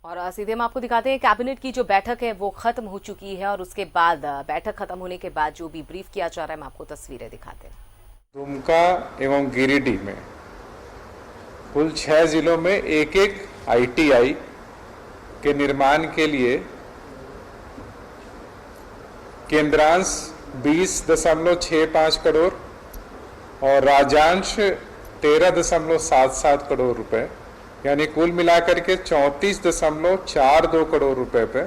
और सीधे हम आपको दिखाते हैं कैबिनेट की जो बैठक है वो खत्म हो चुकी है और उसके बाद बैठक खत्म होने के बाद जो भी ब्रीफ किया जा रहा है हम आपको तस्वीरें दिखाते हैं। दुमका एवं गिरिडीह में कुल 6 जिलों में एक एक ITI के निर्माण के लिए केंद्रांश 20.65 करोड़ और राज्यांश 13.77 करोड़ रुपए यानी कुल मिलाकर के 34.42 करोड़ रुपए पे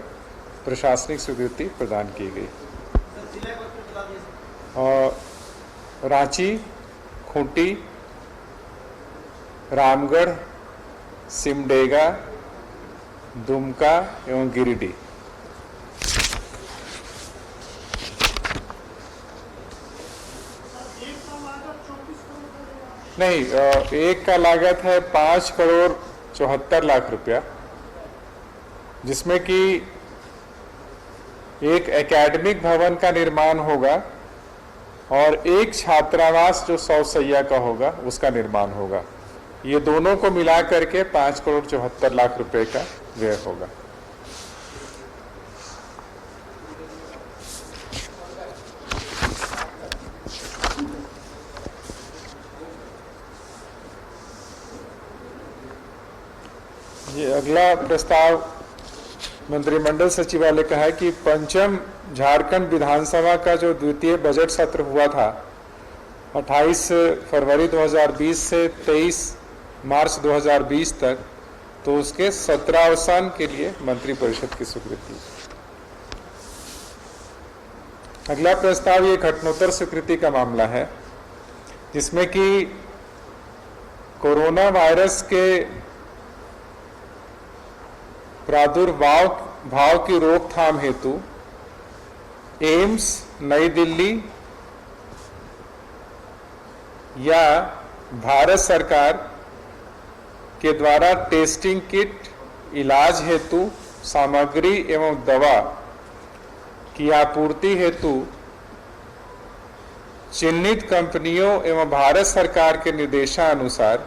प्रशासनिक स्वीकृति प्रदान की गई। और रांची, खूंटी, रामगढ़, सिमडेगा, दुमका एवं गिरिडीह। नहीं, एक का लागत है 5,74,00,000 रुपया, जिसमें कि एक एकेडमिक भवन का निर्माण होगा और एक छात्रावास जो 100 शैय्या का होगा उसका निर्माण होगा। ये दोनों को मिला करके 5,74,00,000 रुपए का व्यय होगा। ये अगला प्रस्ताव मंत्रिमंडल सचिवालय का है कि पंचम झारखंड विधानसभा का जो द्वितीय बजट सत्र हुआ था 28 फरवरी 2020 से 23 मार्च 2020 तक, तो उसके सत्रावसान के लिए मंत्रिपरिषद की स्वीकृति। अगला प्रस्ताव ये घटनोत्तर स्वीकृति का मामला है, जिसमें कि कोरोना वायरस के प्रादुर्भाव की रोकथाम हेतु एम्स नई दिल्ली या भारत सरकार के द्वारा टेस्टिंग किट, इलाज हेतु सामग्री एवं दवा की आपूर्ति हेतु चिन्हित कंपनियों एवं भारत सरकार के निर्देशानुसार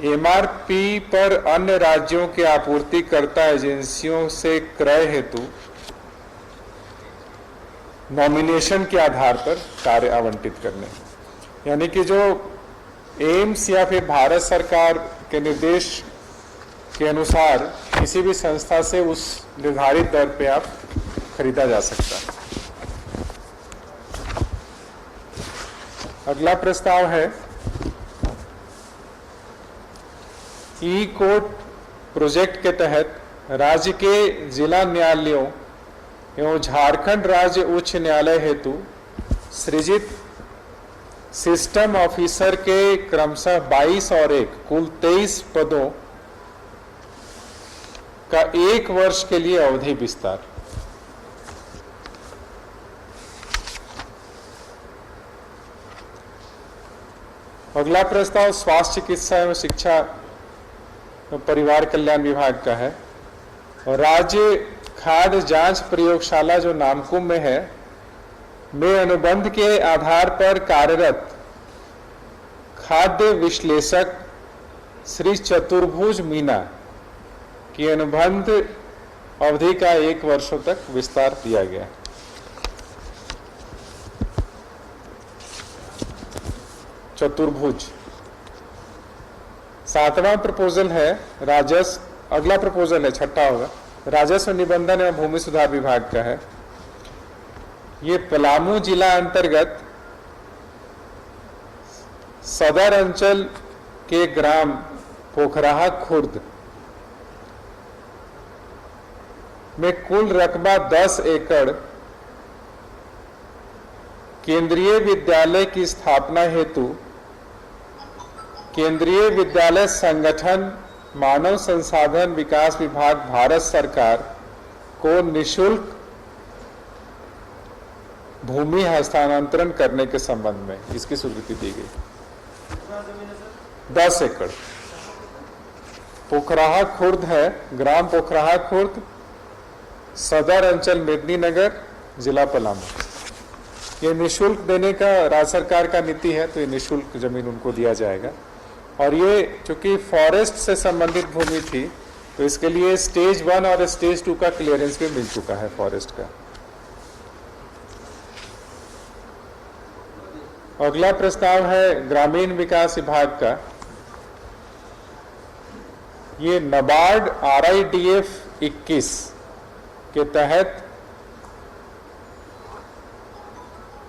MRP पर अन्य राज्यों के आपूर्तिकर्ता एजेंसियों से क्रय हेतु नॉमिनेशन के आधार पर कार्य आवंटित करने, यानी कि जो एम्स या फिर भारत सरकार के निर्देश के अनुसार किसी भी संस्था से उस निर्धारित दर पे आप खरीदा जा सकता है। अगला प्रस्ताव है E-कोर्ट प्रोजेक्ट के तहत राज्य के जिला न्यायालयों एवं झारखंड राज्य उच्च न्यायालय हेतु सृजित सिस्टम ऑफिसर के क्रमशः 22 और 1 कुल 23 पदों का 1 वर्ष के लिए अवधि विस्तार। अगला प्रस्ताव स्वास्थ्य चिकित्सा एवं शिक्षा परिवार कल्याण विभाग का है और राज्य खाद्य जांच प्रयोगशाला जो नामकुम में है में अनुबंध के आधार पर कार्यरत खाद्य विश्लेषक श्री चतुर्भुज मीना की अनुबंध अवधि का 1 वर्षों तक विस्तार दिया गया। चतुर्भुज। 7वां प्रपोजल है राजस्व, अगला प्रपोजल है 6ठा होगा, राजस्व निबंधन एवं भूमि सुधार विभाग का है। ये पलामू जिला अंतर्गत सदर अंचल के ग्राम पोखराहा खुर्द में कुल रकबा 10 एकड़ केंद्रीय विद्यालय की स्थापना हेतु केंद्रीय विद्यालय संगठन मानव संसाधन विकास विभाग भारत सरकार को निःशुल्क भूमि हस्तांतरण करने के संबंध में इसकी स्वीकृति दी गई। 10 एकड़ पोखराहा खुर्द है, ग्राम पोखराहा खुर्द, सदर अंचल मेदिनीनगर, जिला पलामू। ये निःशुल्क देने का राज्य सरकार का नीति है, तो ये निःशुल्क जमीन उनको दिया जाएगा। और ये चूंकि फॉरेस्ट से संबंधित भूमि थी तो इसके लिए स्टेज 1 और स्टेज 2 का क्लियरेंस भी मिल चुका है फॉरेस्ट का। अगला प्रस्ताव है ग्रामीण विकास विभाग का। ये नाबार्ड RIDF 21 के तहत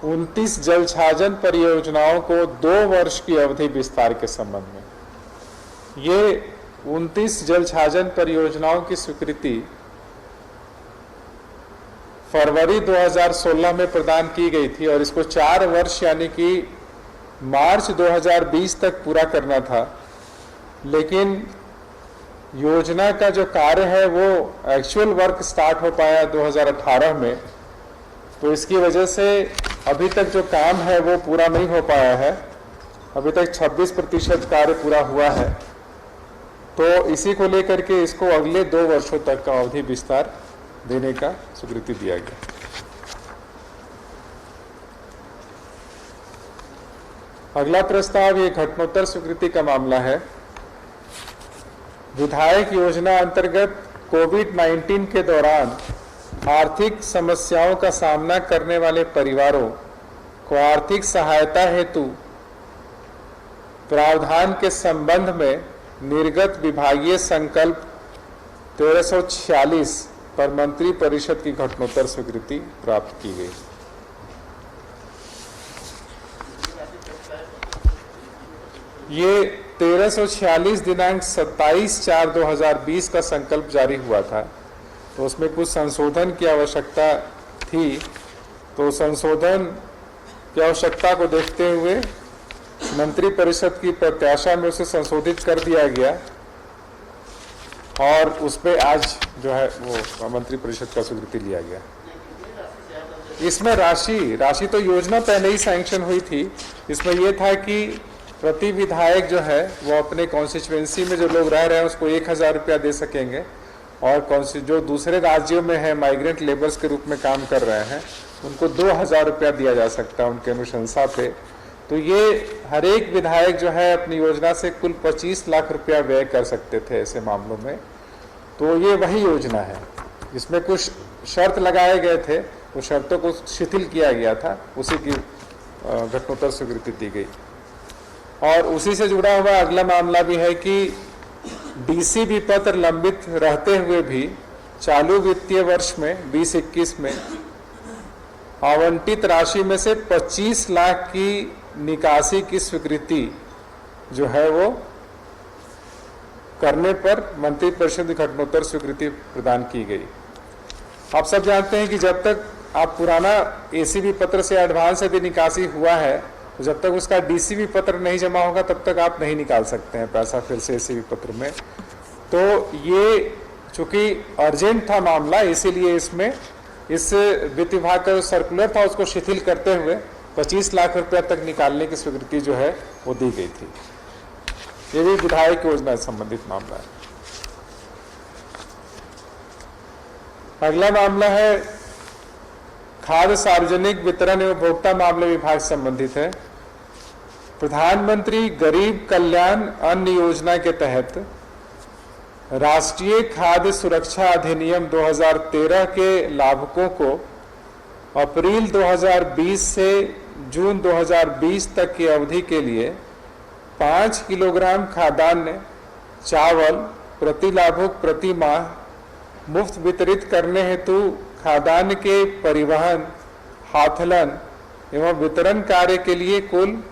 29 जलछाजन परियोजनाओं को 2 वर्ष की अवधि विस्तार के संबंध में। ये 29 जलछाजन परियोजनाओं की स्वीकृति फरवरी 2016 में प्रदान की गई थी और इसको 4 वर्ष यानी कि मार्च 2020 तक पूरा करना था, लेकिन योजना का जो कार्य है वो एक्चुअल वर्क स्टार्ट हो पाया 2018 में, तो इसकी वजह से अभी तक जो काम है वो पूरा नहीं हो पाया है। अभी तक 26% कार्य पूरा हुआ है, तो इसी को लेकर के इसको अगले 2 वर्षों तक का अवधि विस्तार देने का स्वीकृति दिया गया। अगला प्रस्ताव ये घटनोत्तर स्वीकृति का मामला है। विधायक योजना अंतर्गत कोविड-19 के दौरान आर्थिक समस्याओं का सामना करने वाले परिवारों को आर्थिक सहायता हेतु प्रावधान के संबंध में निर्गत विभागीय संकल्प 1346 पर मंत्री परिषद की घटनोत्तर स्वीकृति प्राप्त की गई। ये 1346 दिनांक 27/4/2020 का संकल्प जारी हुआ था, तो उसमें कुछ संशोधन की आवश्यकता थी, तो संशोधन की आवश्यकता को देखते हुए मंत्री परिषद की प्रत्याशा में उसे संशोधित कर दिया गया और उस पर आज जो है वो मंत्री परिषद का स्वीकृति लिया गया। इसमें राशि तो योजना पहले ही सैंक्शन हुई थी। इसमें यह था कि प्रति विधायक जो है वो अपने कॉन्स्टिट्यूएंसी में जो लोग रह रहे हैं उसको 1000 रुपया दे सकेंगे, और जो दूसरे राज्यों में है माइग्रेंट लेबर्स के रूप में काम कर रहे हैं उनको 2000 रुपया दिया जा सकता है उनके अनुशंसा पे। तो ये हर एक विधायक जो है अपनी योजना से कुल 25 लाख रुपया व्यय कर सकते थे ऐसे मामलों में। तो ये वही योजना है जिसमें कुछ शर्त लगाए गए थे, उस शर्तों को शिथिल किया गया था, उसी की घटनोत्तर स्वीकृति दी गई। और उसी से जुड़ा हुआ अगला मामला भी है कि DCB पत्र लंबित रहते हुए भी चालू वित्तीय वर्ष में 2021 में आवंटित राशि में से 25 लाख की निकासी की स्वीकृति जो है वो करने पर मंत्री परिषद की घटनोत्तर स्वीकृति प्रदान की गई। आप सब जानते हैं कि जब तक आप पुराना ACB पत्र से एडवांस यदि निकासी हुआ है तो जब तक उसका DCB पत्र नहीं जमा होगा तब तक आप नहीं निकाल सकते हैं पैसा फिर से ACB पत्र में। तो ये चूंकि अर्जेंट था मामला, इसीलिए इसमें इस वित्त विभाग का जो सर्कुलर था उसको शिथिल करते हुए 25 लाख रुपया तक निकालने की स्वीकृति जो है वो दी गई थी। ये भी विधायक योजना से संबंधित मामला है। अगला मामला है खाद्य सार्वजनिक वितरण एवं उपभोक्ता मामले विभाग से संबंधित है। प्रधानमंत्री गरीब कल्याण अन्न योजना के तहत राष्ट्रीय खाद्य सुरक्षा अधिनियम 2013 के लाभुकों को अप्रैल 2020 से जून 2020 तक की अवधि के लिए 5 किलोग्राम खाद्यान्न चावल प्रति लाभुक प्रति माह मुफ्त वितरित करने हेतु खाद्यान्न के परिवहन, हाथलन एवं वितरण कार्य के लिए कुल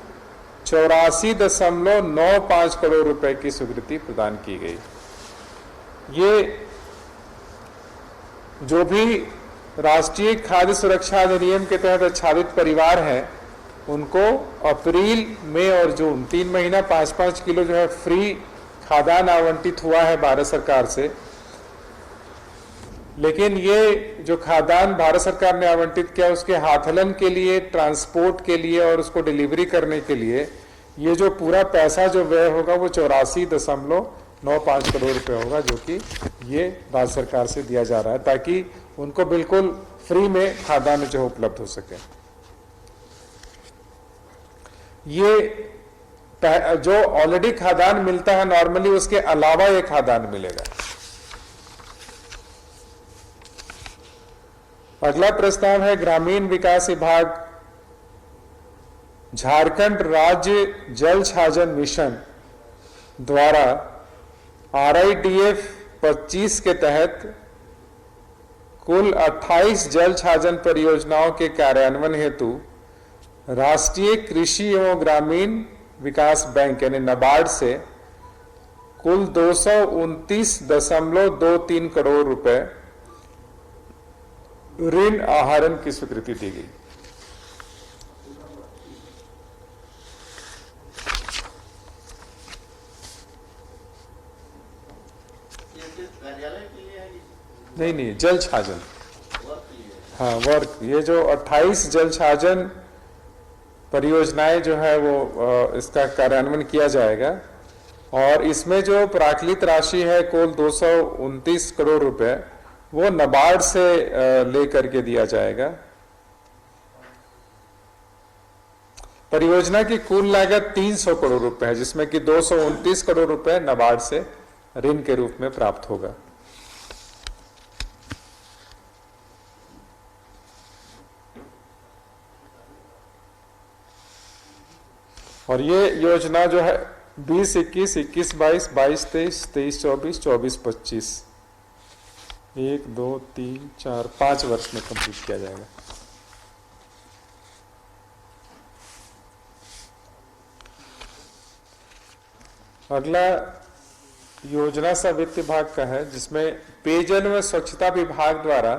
84.95 करोड़ रुपए की स्वीकृति प्रदान की गई। ये जो भी राष्ट्रीय खाद्य सुरक्षा अधिनियम के तहत आच्छादित परिवार हैं उनको अप्रैल, मई और जून 3 महीना 5-5 किलो जो है फ्री खाद्यान्न आवंटित हुआ है भारत सरकार से। लेकिन ये जो खाद्यान्न भारत सरकार ने आवंटित किया उसके हाथलन के लिए, ट्रांसपोर्ट के लिए और उसको डिलीवरी करने के लिए ये जो पूरा पैसा जो व्यय होगा वो 84.95 करोड़ रुपए होगा, जो कि ये राज्य सरकार से दिया जा रहा है ताकि उनको बिल्कुल फ्री में खाद्यान्न जो उपलब्ध हो सके। ये जो ऑलरेडी खाद्यान्न मिलता है नॉर्मली उसके अलावा ये खाद्यान्न मिलेगा। अगला प्रस्ताव है ग्रामीण विकास विभाग झारखंड राज्य जल छाजन मिशन द्वारा RIDF 25 के तहत कुल 28 जल छाजन परियोजनाओं के कार्यान्वयन हेतु राष्ट्रीय कृषि एवं ग्रामीण विकास बैंक यानी नाबार्ड से कुल 229.23 करोड़ रुपए ऋण आहरण की स्वीकृति दी गई। नहीं, जल छाजन, हाँ वर्क। ये जो 28 जल छाजन परियोजनाएं जो है वो इसका कार्यान्वयन किया जाएगा और इसमें जो प्राकलित राशि है कुल 229 करोड़ रुपए वो नाबार्ड से लेकर के दिया जाएगा। परियोजना की कुल लागत 300 करोड़ रुपए है, जिसमें कि 229 करोड़ रुपए नाबार्ड से ऋण के रूप में प्राप्त होगा। और ये योजना जो है 20-21, 21-22, 22-23, 23-24, 24-25 1, 2, 3, 4, 5 वर्ष में कंप्लीट किया जाएगा। अगला योजना सा वित्त विभाग का है, जिसमें पेयजल व स्वच्छता विभाग द्वारा